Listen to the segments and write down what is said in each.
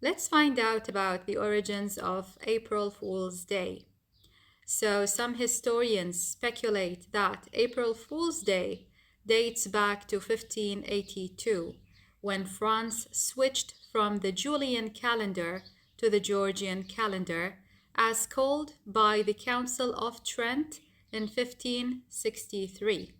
Let's find out about the origins of April Fool's Day. So, some historians speculate that April Fool's Day dates back to 1582, when France switched from the Julian calendar to the Georgian calendar, as called by the Council of Trent in 1563.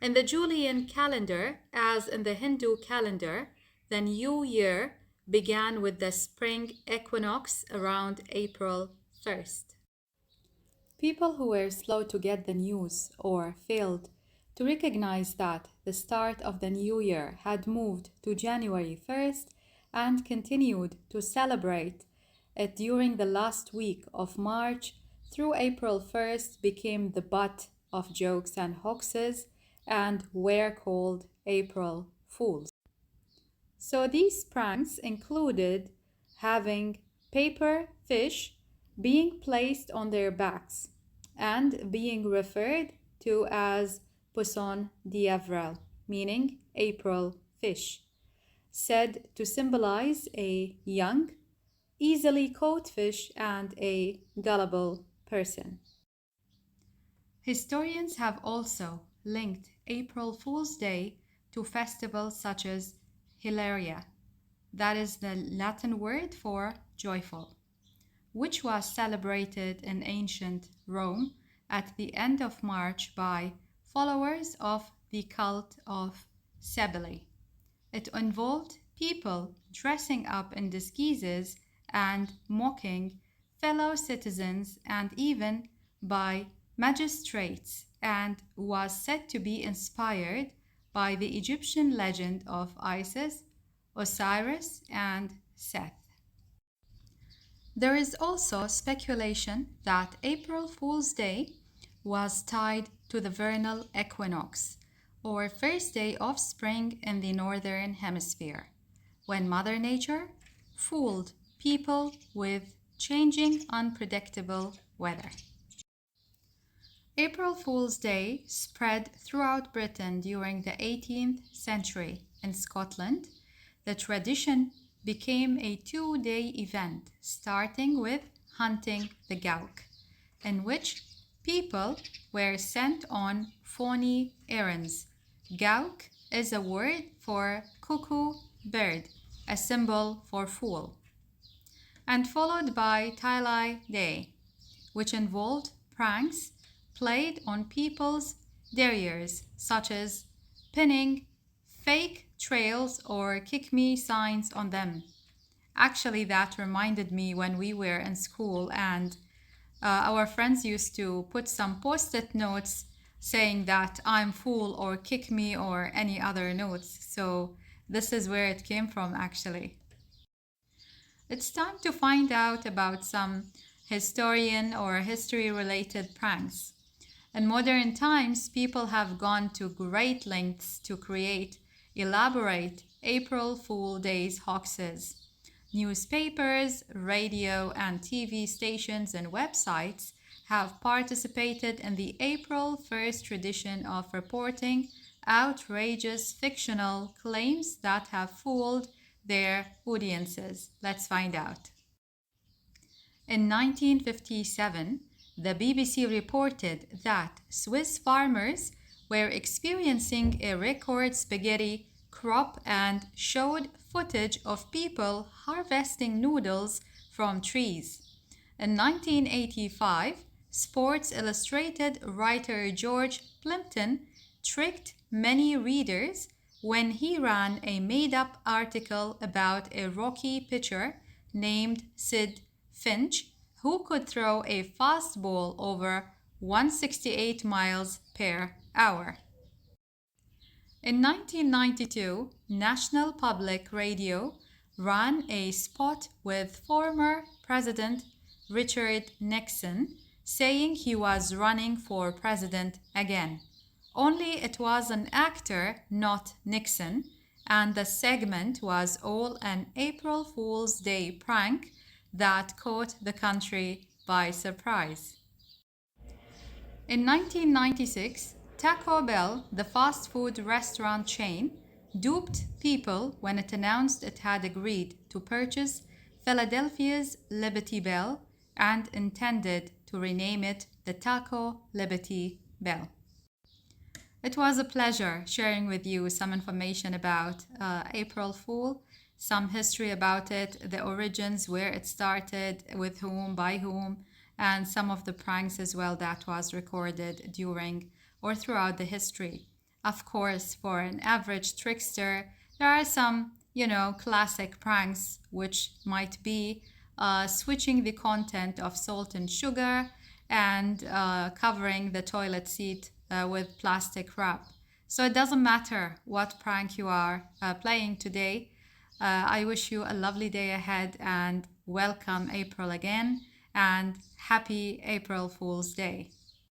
In the Julian calendar, as in the Hindu calendar, the new year began with the spring equinox around April 1st. People who were slow to get the news or failed to recognize that the start of the new year had moved to January 1st and continued to celebrate it during the last week of March through April 1st became the butt of jokes and hoaxes and were called April Fools. So these pranks included having paper fish being placed on their backs and being referred to as Poisson d'Avril, meaning April fish, said to symbolize a young, easily caught fish and a gullible person. Historians have also linked April Fool's Day to festivals such as Hilaria, that is the Latin word for joyful, which was celebrated in ancient Rome at the end of March by followers of the cult of Cybele. It involved people dressing up in disguises and mocking fellow citizens and even by magistrates, and was said to be inspired by the Egyptian legend of Isis, Osiris, and Seth. There is also speculation that April Fool's Day was tied to the vernal equinox, or first day of spring in the northern hemisphere, when Mother Nature fooled people with changing, unpredictable weather. April Fool's Day spread throughout Britain during the 18th century. In Scotland, the tradition became a two-day event starting with hunting the gowk, in which people were sent on phony errands. Gowk is a word for cuckoo bird, a symbol for fool, and followed by Tailai Day, which involved pranks played on people's derrieres, such as pinning fake trails or kick me signs on them. Actually, that reminded me when we were in school and our friends used to put some post-it notes saying that I'm fool or kick me or any other notes. So this is where it came from actually. It's time to find out about some historian or history related pranks. In modern times, people have gone to great lengths to create elaborate April Fool Days hoaxes. Newspapers, radio, and TV stations and websites have participated in the April 1st tradition of reporting outrageous fictional claims that have fooled their audiences. Let's find out. In 1957, the BBC reported that Swiss farmers were experiencing a record spaghetti crop and showed footage of people harvesting noodles from trees. In 1985, Sports Illustrated writer George Plimpton tricked many readers when he ran a made-up article about a Rocky pitcher named Sid Finch who could throw a fastball over 168 miles per hour. In 1992, National Public Radio ran a spot with former President Richard Nixon saying he was running for president again. Only it was an actor, not Nixon, and the segment was all an April Fool's Day prank that caught the country by surprise. In 1996, Taco Bell, the fast food restaurant chain, duped people when it announced it had agreed to purchase Philadelphia's Liberty Bell and intended to rename it the Taco Liberty Bell. It was a pleasure sharing with you some information about April Fool, some history about it, the origins, where it started, with whom, by whom, and some of the pranks as well that was recorded during or throughout the history. Of course, for an average trickster, there are some, classic pranks, which might be switching the content of salt and sugar and covering the toilet seat with plastic wrap. So it doesn't matter what prank you are playing today. I wish you a lovely day ahead and welcome April again and happy April Fool's Day.